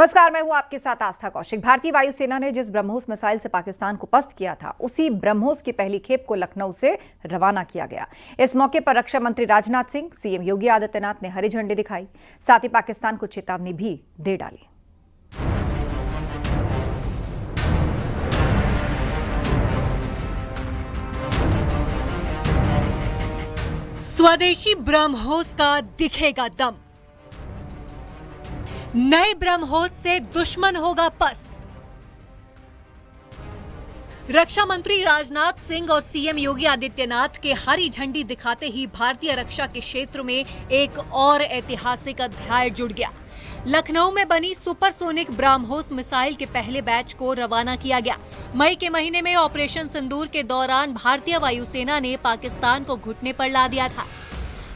नमस्कार, मैं हूं आपके साथ आस्था कौशिक। भारतीय वायुसेना ने जिस ब्रह्मोस मिसाइल से पाकिस्तान को पस्त किया था, उसी ब्रह्मोस की पहली खेप को लखनऊ से रवाना किया गया। इस मौके पर रक्षा मंत्री राजनाथ सिंह, सीएम योगी आदित्यनाथ ने हरी झंडी दिखाई, साथ ही पाकिस्तान को चेतावनी भी दे डाली। स्वदेशी ब्रह्मोस का दिखेगा दम, नए ब्रह्मोस से दुश्मन होगा पस्त। रक्षा मंत्री राजनाथ सिंह और सीएम योगी आदित्यनाथ के हरी झंडी दिखाते ही भारतीय रक्षा के क्षेत्र में एक और ऐतिहासिक अध्याय जुड़ गया। लखनऊ में बनी सुपरसोनिक ब्रह्मोस मिसाइल के पहले बैच को रवाना किया गया। मई के महीने में ऑपरेशन सिंदूर के दौरान भारतीय वायुसेना ने पाकिस्तान को घुटने पर ला दिया था।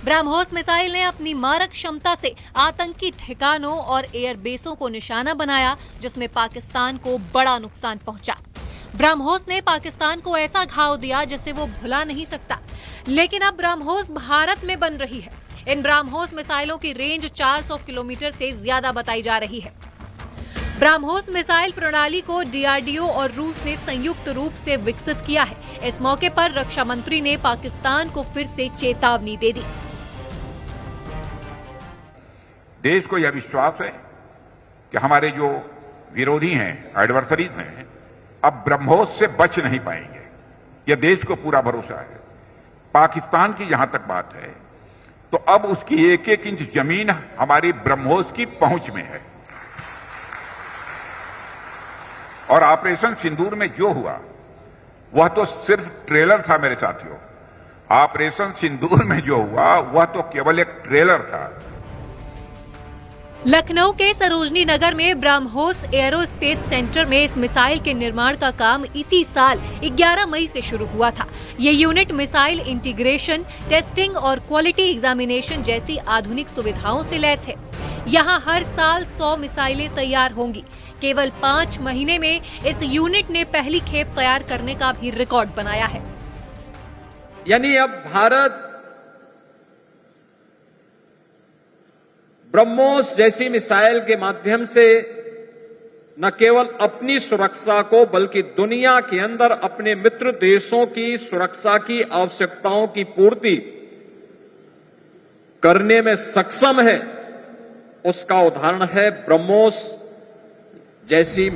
ब्रह्मोस मिसाइल ने अपनी मारक क्षमता से आतंकी ठिकानों और एयरबेसों को निशाना बनाया, जिसमें पाकिस्तान को बड़ा नुकसान पहुंचा। ब्रह्मोस ने पाकिस्तान को ऐसा घाव दिया जिसे वो भुला नहीं सकता। लेकिन अब ब्रह्मोस भारत में बन रही है। इन ब्रह्मोस मिसाइलों की रेंज 400 किलोमीटर से ज्यादा बताई जा रही है। ब्रह्मोस मिसाइल प्रणाली को डीआरडीओ और रूस ने संयुक्त रूप से विकसित किया है। इस मौके पर रक्षा मंत्री ने पाकिस्तान को फिर से चेतावनी दे दी। देश को यह विश्वास है कि हमारे जो विरोधी हैं, एडवर्सरीज हैं, अब ब्रह्मोस से बच नहीं पाएंगे। यह देश को पूरा भरोसा है। पाकिस्तान की जहां तक बात है, तो अब उसकी एक एक इंच जमीन हमारी ब्रह्मोस की पहुंच में है। और ऑपरेशन सिंदूर में जो हुआ वह तो सिर्फ ट्रेलर था मेरे साथियों। ऑपरेशन सिंदूर में जो हुआ वह तो केवल एक ट्रेलर था। लखनऊ के सरोजनी नगर में ब्रह्मोस एयरोस्पेस सेंटर में इस मिसाइल के निर्माण का काम इसी साल 11 मई से शुरू हुआ था। ये यूनिट मिसाइल इंटीग्रेशन, टेस्टिंग और क्वालिटी एग्जामिनेशन जैसी आधुनिक सुविधाओं से लैस है। यहाँ हर साल 100 मिसाइलें तैयार होंगी। केवल 5 महीने में इस यूनिट ने पहली खेप तैयार करने का भी रिकॉर्ड बनाया है। यानी अब भारत ब्रह्मोस जैसी मिसाइल के माध्यम से न केवल अपनी सुरक्षा को बल्कि दुनिया के अंदर अपने मित्र देशों की सुरक्षा की आवश्यकताओं की पूर्ति करने में सक्षम है। उसका उदाहरण है ब्रह्मोस जैसी।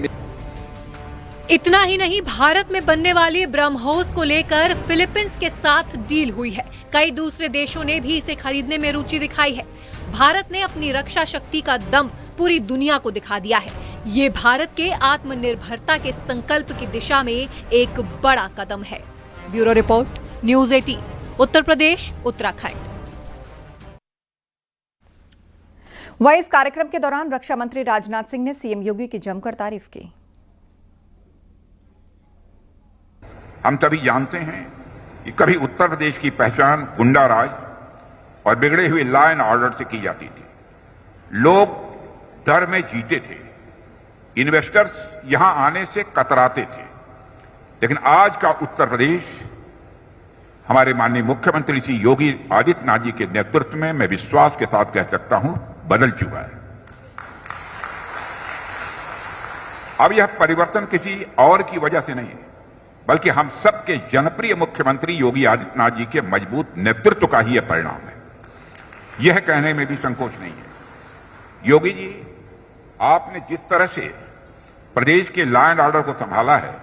इतना ही नहीं, भारत में बनने वाली ब्रह्मोस को लेकर फिलीपींस के साथ डील हुई है। कई दूसरे देशों ने भी इसे खरीदने में रुचि दिखाई है। भारत ने अपनी रक्षा शक्ति का दम पूरी दुनिया को दिखा दिया है। ये भारत के आत्मनिर्भरता के संकल्प की दिशा में एक बड़ा कदम है। Bureau report, news 18, Uttar Pradesh, Uttarakhand. वहीं इस कार्यक्रम के दौरान रक्षा मंत्री राजनाथ सिंह ने सीएम योगी की जमकर तारीफ की। हम सभी जानते हैं कि कभी उत्तर प्रदेश की पहचान गुंडा राज और बिगड़े हुए लॉ एंड ऑर्डर से की जाती थी। लोग डर में जीते थे, इन्वेस्टर्स यहां आने से कतराते थे। लेकिन आज का उत्तर प्रदेश हमारे माननीय मुख्यमंत्री श्री योगी आदित्यनाथ जी के नेतृत्व में, मैं विश्वास के साथ कह सकता हूं, बदल चुका है। अब यह परिवर्तन किसी और की वजह से नहीं है, बल्कि हम सबके जनप्रिय मुख्यमंत्री योगी आदित्यनाथ जी के मजबूत नेतृत्व का ही यह परिणाम है। यह कहने में भी संकोच नहीं है। योगी जी, आपने जिस तरह से प्रदेश के लॉ एंड ऑर्डर को संभाला है,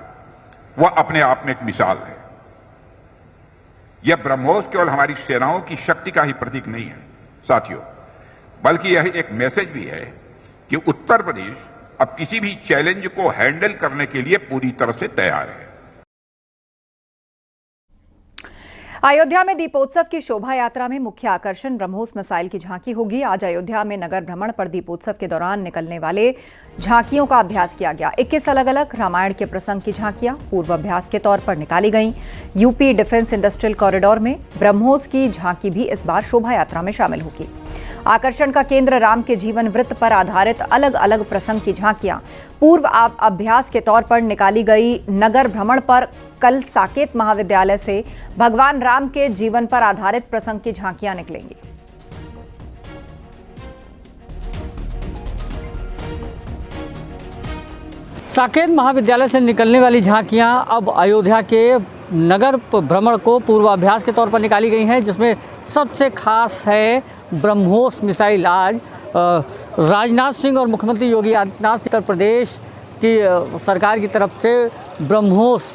वह अपने आप में एक मिसाल है। यह ब्रह्मोस केवल हमारी सेनाओं की शक्ति का ही प्रतीक नहीं है साथियों, बल्कि यह एक मैसेज भी है कि उत्तर प्रदेश अब किसी भी चैलेंज को हैंडल करने के लिए पूरी तरह से तैयार है। अयोध्या में दीपोत्सव की शोभा यात्रा में मुख्य आकर्षण ब्रह्मोस मिसाइल की झांकी होगी। आज अयोध्या में नगर भ्रमण पर दीपोत्सव के दौरान निकलने वाले झांकियों का अभ्यास किया गया। 21 अलग अलग रामायण के प्रसंग की झांकियां पूर्वाभ्यास के तौर पर निकाली गईं। यूपी डिफेंस इंडस्ट्रियल कॉरिडोर में ब्रह्मोस की झांकी भी इस बार शोभा यात्रा में शामिल होगी। आकर्षण का केंद्र राम के जीवन वृत्त पर आधारित अलग अलग प्रसंग की झांकियां पूर्व अभ्यास के तौर पर निकाली गई। नगर भ्रमण पर कल साकेत महाविद्यालय से भगवान राम के जीवन पर आधारित प्रसंग की झांकियां निकलेंगी। साकेत महाविद्यालय से निकलने वाली झांकियां अब अयोध्या के नगर भ्रमण को पूर्वाभ्यास के तौर पर निकाली गई हैं, जिसमें सबसे खास है ब्रह्मोस मिसाइल। आज राजनाथ सिंह और मुख्यमंत्री योगी आदित्यनाथ उत्तर प्रदेश की सरकार की तरफ से ब्रह्मोस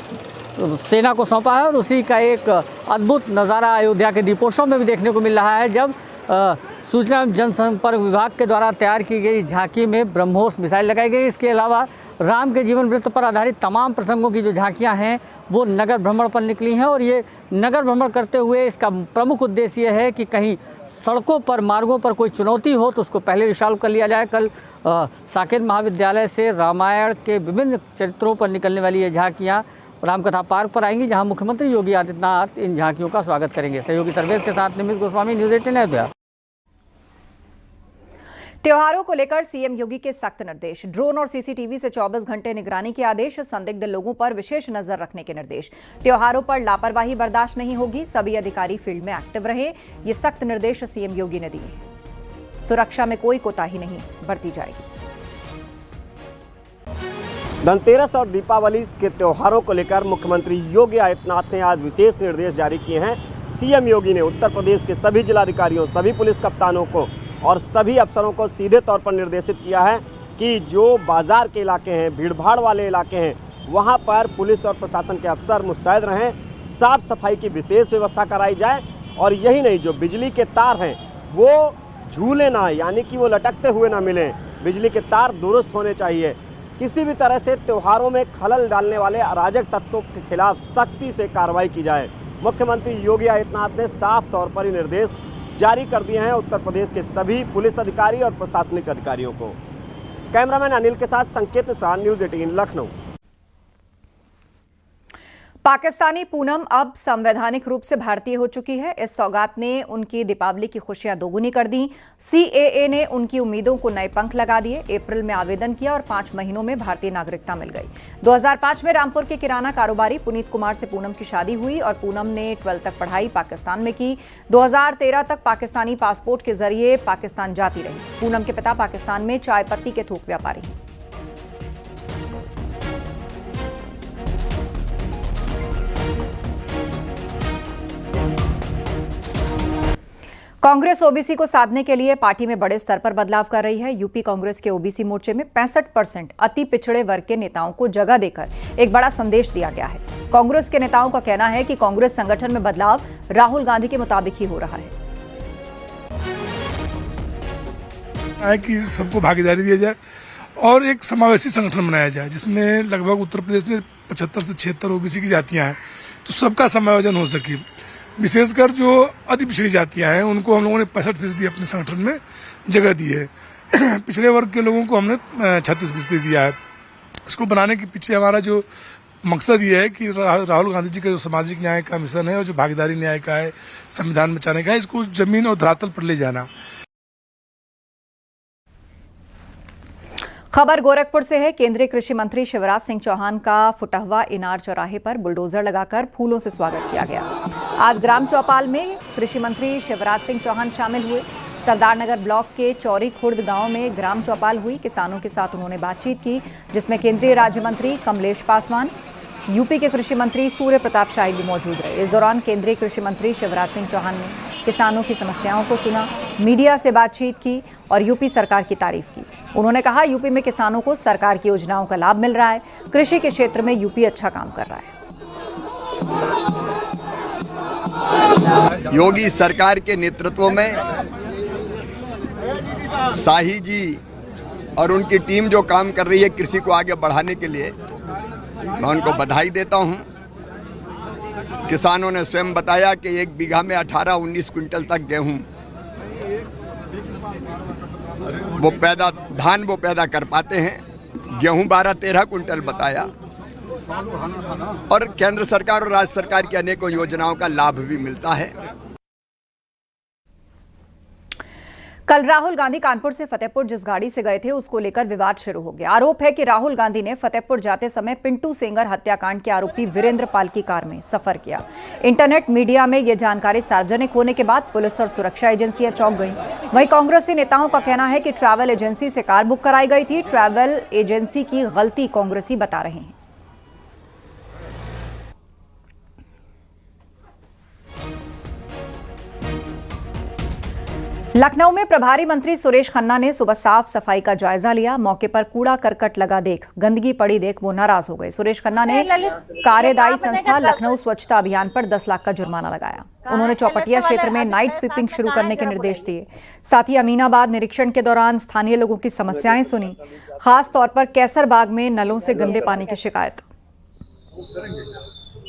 सेना को सौंपा है और उसी का एक अद्भुत नज़ारा अयोध्या के दीपोत्सव में भी देखने को मिल रहा है, जब सूचना एवं जनसंपर्क विभाग के द्वारा तैयार की गई झांकी में ब्रह्मोस मिसाइल लगाई गई। इसके अलावा राम के जीवन वृत्त पर आधारित तमाम प्रसंगों की जो झांकियां हैं वो नगर भ्रमण पर निकली हैं और ये नगर भ्रमण करते हुए इसका प्रमुख उद्देश्य ये है कि कहीं सड़कों पर, मार्गों पर कोई चुनौती हो तो उसको पहले रिसॉल्व कर लिया जाए। कल साकेत महाविद्यालय से रामायण के विभिन्न चरित्रों पर निकलने वाली ये झांकियाँ रामकथा पार्क पर आएंगी, जहाँ मुख्यमंत्री योगी आदित्यनाथ इन झांकियों का स्वागत करेंगे। सहयोगी सर्वेश के साथ निमित गोस्वामी, न्यूज़ 18 अयोध्या। त्योहारों को लेकर सीएम योगी के सख्त निर्देश, ड्रोन और सीसीटीवी से 24 घंटे निगरानी के आदेश, संदिग्ध लोगों पर विशेष नजर रखने के निर्देश। त्योहारों पर लापरवाही बर्दाश्त नहीं होगी, सभी अधिकारी फील्ड में एक्टिव रहे, ये सख्त निर्देश सीएम योगी ने दिए। सुरक्षा में कोई कोताही नहीं बरती जाएगी। धनतेरस और दीपावली के त्योहारों को लेकर मुख्यमंत्री योगी आदित्यनाथ ने आज विशेष निर्देश जारी किए हैं। सीएम योगी ने उत्तर प्रदेश के सभी जिलाधिकारियों, सभी पुलिस कप्तानों को और सभी अफसरों को सीधे तौर पर निर्देशित किया है कि जो बाजार के इलाके हैं, भीड़भाड़ वाले इलाके हैं, वहां पर पुलिस और प्रशासन के अफसर मुस्तैद रहें, साफ सफाई की विशेष व्यवस्था कराई जाए। और यही नहीं, जो बिजली के तार हैं वो झूले ना, यानी कि वो लटकते हुए ना मिलें, बिजली के तार दुरुस्त होने चाहिए। किसी भी तरह से त्योहारों में खलल डालने वाले अराजक तत्वों के खिलाफ सख्ती से कार्रवाई की जाए। मुख्यमंत्री योगी आदित्यनाथ ने साफ तौर पर ये निर्देश जारी कर दिए हैं उत्तर प्रदेश के सभी पुलिस अधिकारी और प्रशासनिक अधिकारियों को। कैमरामैन अनिल के साथ संकेत मिश्रा, न्यूज़ 18 लखनऊ। पाकिस्तानी पूनम अब संवैधानिक रूप से भारतीय हो चुकी है। इस सौगात ने उनकी दीपावली की खुशियां दोगुनी कर दी। सीएए ने उनकी उम्मीदों को नए पंख लगा दिए। अप्रैल में आवेदन किया और 5 महीनों में भारतीय नागरिकता मिल गई। 2005 में रामपुर के किराना कारोबारी पुनीत कुमार से पूनम की शादी हुई और पूनम ने 12 तक पढ़ाई पाकिस्तान में की। 2013 तक पाकिस्तानी पासपोर्ट के जरिए पाकिस्तान जाती रही। पूनम के पिता पाकिस्तान में चाय पत्ती के थोक व्यापारी हैं। कांग्रेस ओबीसी को साधने के लिए पार्टी में बड़े स्तर पर बदलाव कर रही है। यूपी कांग्रेस के ओबीसी मोर्चे में 65% अति पिछड़े वर्ग के नेताओं को जगह देकर एक बड़ा संदेश दिया गया है। कांग्रेस के नेताओं का कहना है कि कांग्रेस संगठन में बदलाव राहुल गांधी के मुताबिक ही हो रहा है कि सबको भागीदारी दिया जाए और एक समावेशी संगठन बनाया जाए, जिसमें लगभग उत्तर प्रदेश में 75 से 76 ओबीसी की जातियां हैं, तो सबका समायोजन हो सके। विशेषकर जो अति पिछड़ी जातियां हैं उनको हम लोगों ने 65% अपने संगठन में जगह दी है। पिछड़े वर्ग के लोगों को हमने 36% दिया है। इसको बनाने के पीछे हमारा जो मकसद ये है कि राहुल गांधी जी का जो सामाजिक न्याय का मिशन है और जो भागीदारी न्याय का है, संविधान बचाने का है, इसको जमीन और धरातल पर ले जाना। खबर गोरखपुर से है। केंद्रीय कृषि मंत्री शिवराज सिंह चौहान का फुटहवा इनार चौराहे पर बुलडोजर लगाकर फूलों से स्वागत किया गया। आज ग्राम चौपाल में कृषि मंत्री शिवराज सिंह चौहान शामिल हुए। सरदारनगर ब्लॉक के चौरी खुर्द गांव में ग्राम चौपाल हुई। किसानों के साथ उन्होंने बातचीत की, जिसमें केंद्रीय राज्य मंत्री कमलेश पासवान, यूपी के कृषि मंत्री सूर्य प्रताप शाही भी मौजूद रहे। इस दौरान केंद्रीय कृषि मंत्री शिवराज सिंह चौहान ने किसानों की समस्याओं को सुना, मीडिया से बातचीत की और यूपी सरकार की तारीफ की। उन्होंने कहा, यूपी में किसानों को सरकार की योजनाओं का लाभ मिल रहा है। कृषि के क्षेत्र में यूपी अच्छा काम कर रहा है। योगी सरकार के नेतृत्व में शाही जी और उनकी टीम जो काम कर रही है कृषि को आगे बढ़ाने के लिए, मैं उनको बधाई देता हूं। किसानों ने स्वयं बताया कि 1 बीघा में 18-19 क्विंटल तक गेहूं धान वो पैदा कर पाते हैं। गेहूं 12-13 क्विंटल बताया और केंद्र सरकार और राज्य सरकार की अनेकों योजनाओं का लाभ भी मिलता है। कल राहुल गांधी कानपुर से फतेहपुर जिस गाड़ी से गए थे उसको लेकर विवाद शुरू हो गया। आरोप है कि राहुल गांधी ने फतेहपुर जाते समय पिंटू सेंगर हत्याकांड के आरोपी वीरेंद्र पाल की कार में सफर किया। इंटरनेट मीडिया में यह जानकारी सार्वजनिक होने के बाद पुलिस और सुरक्षा एजेंसियां चौंक गईं। वहीं कांग्रेसी नेताओं का कहना है कि ट्रैवल एजेंसी से कार बुक कराई गई थी। ट्रैवल एजेंसी की गलती कांग्रेसी बता रहे हैं। लखनऊ में प्रभारी मंत्री सुरेश खन्ना ने सुबह साफ सफाई का जायजा लिया। मौके पर कूड़ा करकट लगा देख, गंदगी पड़ी देख वो नाराज हो गए। सुरेश खन्ना ने कार्यदायी संस्था लखनऊ स्वच्छता अभियान पर 10 लाख का जुर्माना लगाया। उन्होंने चौपटिया क्षेत्र में नाइट स्वीपिंग शुरू करने के निर्देश दिए। साथ ही अमीनाबाद निरीक्षण के दौरान स्थानीय लोगों की समस्याएं सुनी, खास तौर पर कैसरबाग में नलों से गंदे पानी की शिकायत।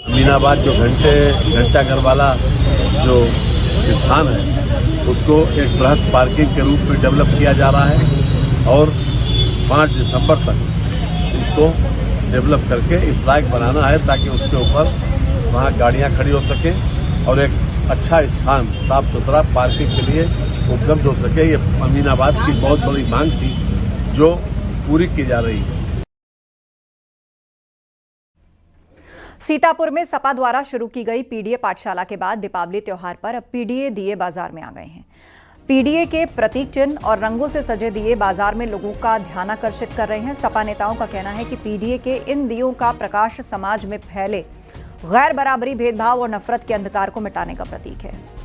अमीनाबाद जो घंटाघर वाला जो स्थान है उसको एक बृहद पार्किंग के रूप में डेवलप किया जा रहा है और 5 दिसंबर तक उसको डेवलप करके इस लायक बनाना है ताकि उसके ऊपर वहाँ गाड़ियाँ खड़ी हो सकें और एक अच्छा स्थान साफ सुथरा पार्किंग के लिए उपलब्ध हो सके। ये अमीनाबाद की बहुत बड़ी मांग थी जो पूरी की जा रही है। सीतापुर में सपा द्वारा शुरू की गई पीडीए पाठशाला के बाद दीपावली त्योहार पर अब पीडीए दिए बाजार में आ गए हैं। पीडीए के प्रतीक चिन्ह और रंगों से सजे दिए बाजार में लोगों का ध्यान आकर्षित कर रहे हैं। सपा नेताओं का कहना है कि पीडीए के इन दियों का प्रकाश समाज में फैले गैर बराबरी, भेदभाव और नफरत के अंधकार को मिटाने का प्रतीक है।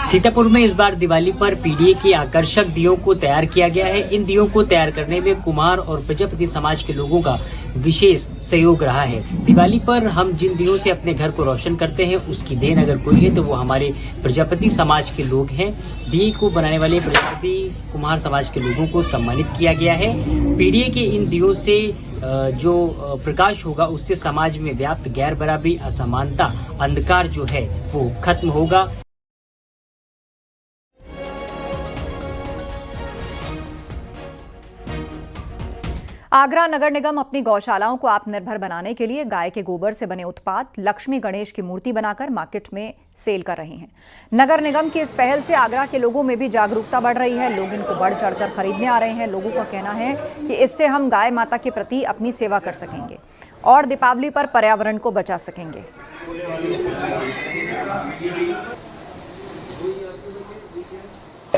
सीतापुर में इस बार दिवाली पर पीडीए के आकर्षक दियों को तैयार किया गया है। इन दियों को तैयार करने में कुमार और प्रजापति समाज के लोगों का विशेष सहयोग रहा है। दिवाली पर हम जिन दियों से अपने घर को रोशन करते हैं उसकी देन अगर कोई है तो वो हमारे प्रजापति समाज के लोग हैं। दिए को बनाने वाले प्रजापति कुमार समाज के लोगों को सम्मानित किया गया है। पीडीए के इन दियों से जो प्रकाश होगा उससे समाज में व्याप्त गैर बराबरी, असमानता, अंधकार जो है वो खत्म होगा। आगरा नगर निगम अपनी गौशालाओं को आत्मनिर्भर बनाने के लिए गाय के गोबर से बने उत्पाद लक्ष्मी गणेश की मूर्ति बनाकर मार्केट में सेल कर रहे हैं। नगर निगम की इस पहल से आगरा के लोगों में भी जागरूकता बढ़ रही है। लोग इनको बढ़ चढ़कर खरीदने आ रहे हैं। लोगों का कहना है कि इससे हम गाय माता के प्रति अपनी सेवा कर सकेंगे और दीपावली पर पर्यावरण को बचा सकेंगे।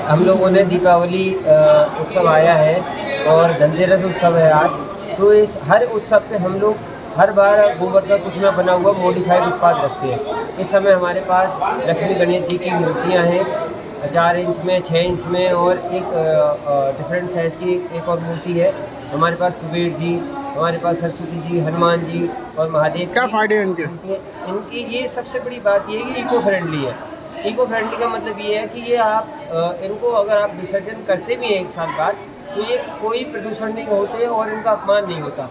हम लोगों ने दीपावली उत्सव आया है और धनतेरस उत्सव है आज, तो इस हर उत्सव पे हम लोग हर बार गोबर का कुछ ना बना हुआ मॉडिफाइड उत्पाद रखते हैं। इस समय हमारे पास लक्ष्मी गणेश जी की मूर्तियाँ हैं 4 इंच में, 6 इंच में और एक डिफरेंट साइज़ की एक और मूर्ति है। हमारे पास कुबेर जी, हमारे पास सरस्वती जी, हनुमान जी और महादेव। क्या फ़ायदे हैं इनकी? ये सबसे बड़ी बात ये है कि इको फ्रेंडली है। इको फ्रेंडली का मतलब ये है कि ये आप इनको अगर आप विसर्जन करते भी हैं 1 साल बाद तो ये कोई प्रदूषण नहीं होते और इनका अपमान नहीं होता।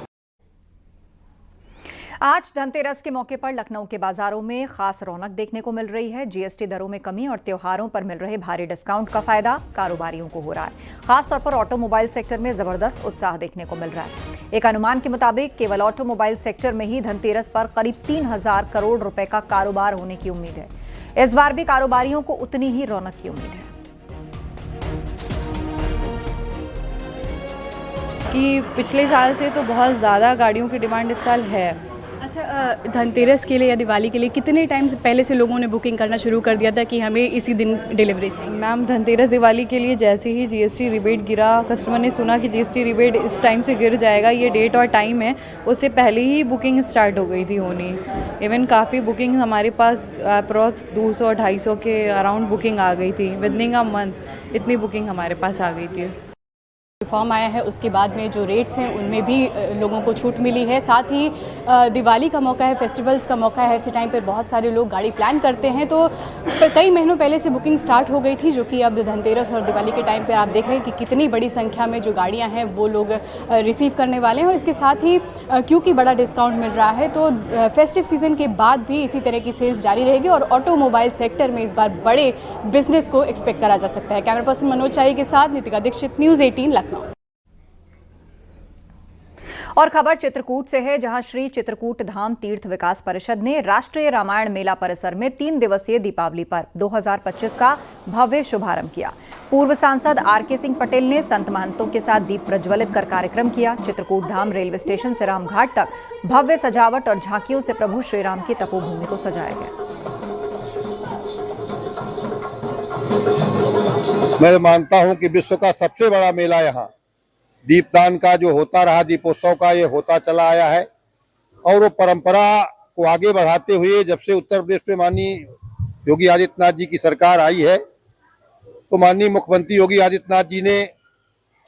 आज धनतेरस के मौके पर लखनऊ के बाजारों में खास रौनक देखने को मिल रही है। जीएसटी दरों में कमी और त्योहारों पर मिल रहे भारी डिस्काउंट का फायदा कारोबारियों को हो रहा है। खासतौर पर ऑटोमोबाइल सेक्टर में जबरदस्त उत्साह देखने को मिल रहा है। एक अनुमान के मुताबिक केवल ऑटोमोबाइल सेक्टर में ही धनतेरस पर करीब 3000 करोड़ रुपए का कारोबार होने की उम्मीद है। इस बार भी कारोबारियों को उतनी ही रौनक की उम्मीद है। कि पिछले साल से तो बहुत ज़्यादा गाड़ियों की डिमांड इस साल है। अच्छा, धनतेरस के लिए या दिवाली के लिए कितने टाइम से पहले से लोगों ने बुकिंग करना शुरू कर दिया था कि हमें इसी दिन डिलीवरी चाहिए? मैम, धनतेरस दिवाली के लिए जैसे ही जीएसटी रिबेट गिरा, कस्टमर ने सुना कि जीएसटी रिबेट इस टाइम से गिर जाएगा, ये डेट और टाइम है, उससे पहले ही बुकिंग स्टार्ट हो गई थी होनी। इवन काफ़ी बुकिंग हमारे पास अप्रॉक्स 200-250 के अराउंड बुकिंग आ गई थी। विदिन अ मंथ इतनी बुकिंग हमारे पास आ गई थी। रिफॉर्म आया है उसके बाद में जो रेट्स हैं उनमें भी लोगों को छूट मिली है। साथ ही दिवाली का मौका है, फेस्टिवल्स का मौका है, ऐसे टाइम पर बहुत सारे लोग गाड़ी प्लान करते हैं, तो कई महीनों पहले से बुकिंग स्टार्ट हो गई थी, जो कि अब धनतेरस और दिवाली के टाइम पर आप देख रहे हैं कि कितनी बड़ी संख्या में जो गाड़ियां हैं वो लोग रिसीव करने वाले हैं। और इसके साथ ही क्योंकि बड़ा डिस्काउंट मिल रहा है तो फेस्टिव सीज़न के बाद भी इसी तरह की सेल्स जारी रहेगी और ऑटोमोबाइल सेक्टर में इस बार बड़े बिजनेस को एक्सपेक्ट करा जा सकता है। कैमरा पर्सन मनोज चाई के साथ नितिका दीक्षित, न्यूज़ 18 लखनऊ। और खबर चित्रकूट से है, जहां श्री चित्रकूट धाम तीर्थ विकास परिषद ने राष्ट्रीय रामायण मेला परिसर में 3 दिवसीय दीपावली पर्व 2025 का भव्य शुभारंभ किया। पूर्व सांसद आर.के. सिंह पटेल ने संत महंतों के साथ दीप प्रज्वलित कर कार्यक्रम किया। चित्रकूट धाम रेलवे स्टेशन से रामघाट तक भव्य सजावट और झांकियों से प्रभु श्रीराम की तपोभूमि को सजाया गया। मैं मानता हूं कि विश्व का सबसे बड़ा मेला यहाँ दीपदान का जो होता रहा, दीपोत्सव का ये होता चला आया है और वो परंपरा को आगे बढ़ाते हुए जब से उत्तर प्रदेश में माननीय योगी आदित्यनाथ जी की सरकार आई है तो माननीय मुख्यमंत्री योगी आदित्यनाथ जी ने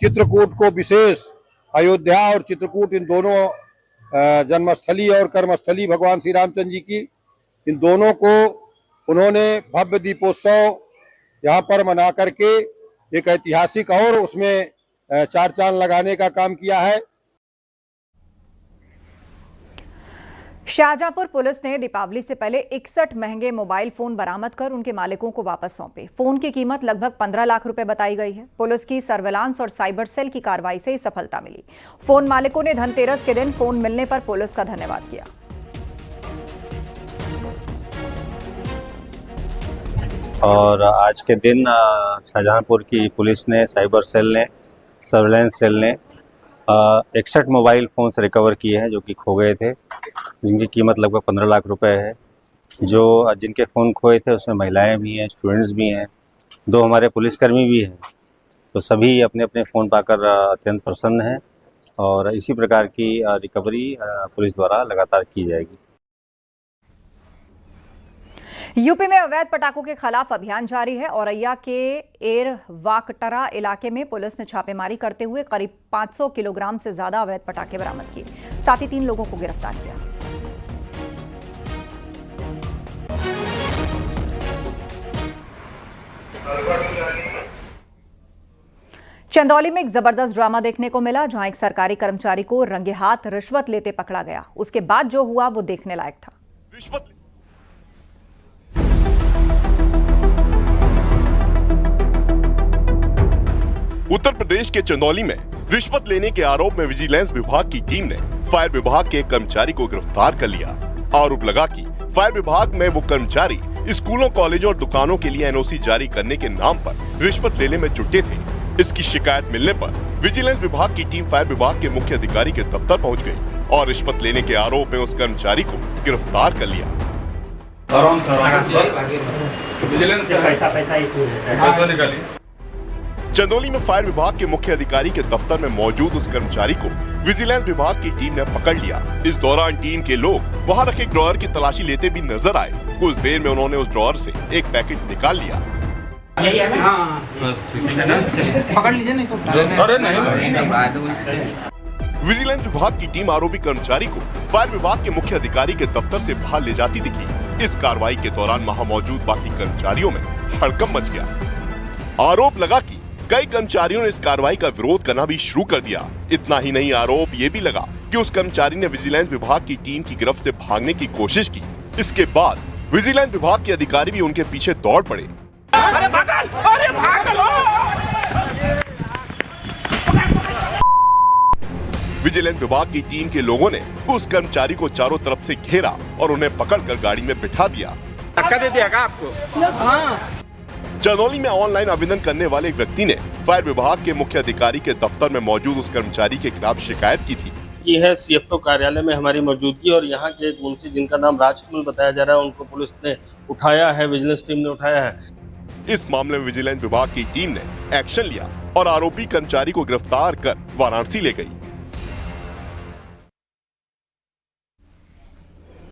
चित्रकूट को विशेष, अयोध्या और चित्रकूट इन दोनों जन्मस्थली और कर्मस्थली भगवान श्री रामचंद्र जी की, इन दोनों को उन्होंने भव्य दीपोत्सव यहाँ पर मना करके एक ऐतिहासिक और उसमें 4 चांद लगाने का काम किया है। शाहजहांपुर पुलिस ने दीपावली से पहले 61 महंगे मोबाइल फोन बरामद कर उनके मालिकों को वापस सौंपे। फोन की कीमत लगभग 15 लाख रुपए बताई गई है। पुलिस की सर्विलांस और साइबर सेल की कार्रवाई से सफलता मिली। फोन मालिकों ने धनतेरस के दिन फोन मिलने पर पुलिस का धन्यवाद किया। और आज के दिन शाहजहांपुर की पुलिस ने, साइबर सेल ने, सर्विलांस सेल ने 61 मोबाइल फ़ोन्स रिकवर किए हैं जो कि खो गए थे, जिनकी कीमत लगभग 15 लाख रुपए है। जो जिनके फ़ोन खोए थे उसमें महिलाएं भी हैं, स्टूडेंट्स भी हैं, 2 हमारे पुलिसकर्मी भी हैं। तो सभी अपने अपने फ़ोन पाकर अत्यंत प्रसन्न हैं और इसी प्रकार की रिकवरी पुलिस द्वारा लगातार की जाएगी। यूपी में अवैध पटाखों के खिलाफ अभियान जारी है। औरैया के एरवाकटरा इलाके में पुलिस ने छापेमारी करते हुए करीब 500 किलोग्राम से ज्यादा अवैध पटाखे बरामद किए। साथ ही 3 लोगों को गिरफ्तार किया। चंदौली में एक जबरदस्त ड्रामा देखने को मिला, जहां एक सरकारी कर्मचारी को रंगे हाथ रिश्वत लेते पकड़ा गया। उसके बाद जो हुआ वो देखने लायक था। उत्तर प्रदेश के चंदौली में रिश्वत लेने के आरोप में विजिलेंस विभाग की टीम ने फायर विभाग के एक कर्मचारी को गिरफ्तार कर लिया। आरोप लगा कि फायर विभाग में वो कर्मचारी स्कूलों, कॉलेजों और दुकानों के लिए एनओसी जारी करने के नाम पर रिश्वत लेने में जुटे थे। इसकी शिकायत मिलने पर विजिलेंस विभाग की टीम फायर विभाग के मुख्य अधिकारी के दफ्तर पहुँच गयी और रिश्वत लेने के आरोप में उस कर्मचारी को गिरफ्तार कर लिया। चंदौली में फायर विभाग के मुख्य अधिकारी के दफ्तर में मौजूद उस कर्मचारी को विजिलेंस विभाग की टीम ने पकड़ लिया। इस दौरान टीम के लोग वहां रखे ड्रॉअर की तलाशी लेते भी नजर आए। कुछ देर में उन्होंने उस ड्रॉअर से एक पैकेट निकाल लिया। पकड़ लीजिए नहीं तो। विजिलेंस विभाग की टीम आरोपी कर्मचारी को फायर विभाग के मुख्य अधिकारी के दफ्तर से बाहर ले जाती दिखी। इस कार्रवाई के दौरान वहां मौजूद बाकी कर्मचारियों में हड़कंप मच गया। आरोप लगा कि कई कर्मचारियों ने इस कार्रवाई का विरोध करना भी शुरू कर दिया। इतना ही नहीं, आरोप ये भी लगा कि उस कर्मचारी ने विजिलेंस विभाग की टीम की गिरफ्त से भागने की कोशिश की। इसके बाद विजिलेंस विभाग के अधिकारी भी उनके पीछे दौड़ पड़े। अरे भागल, अरे भागल। विजिलेंस विभाग की टीम के लोगों ने उस कर्मचारी को चारों तरफ से घेरा और उन्हें पकड़कर गाड़ी में बिठा दिया। धक्का दे दिया क्या आपको? हाँ। चंदौली में ऑनलाइन आवेदन करने वाले एक व्यक्ति ने फायर विभाग के मुख्य अधिकारी के दफ्तर में मौजूद उस कर्मचारी के खिलाफ शिकायत की थी। ये है सीएफओ कार्यालय में हमारी मौजूदगी और यहाँ के एक मुंशी जिनका नाम राजकमल बताया जा रहा है, उनको पुलिस ने उठाया है, विजिलेंस टीम ने उठाया है। इस मामले में विजिलेंस विभाग की टीम ने एक्शन लिया और आरोपी कर्मचारी को गिरफ्तार कर वाराणसी ले गई।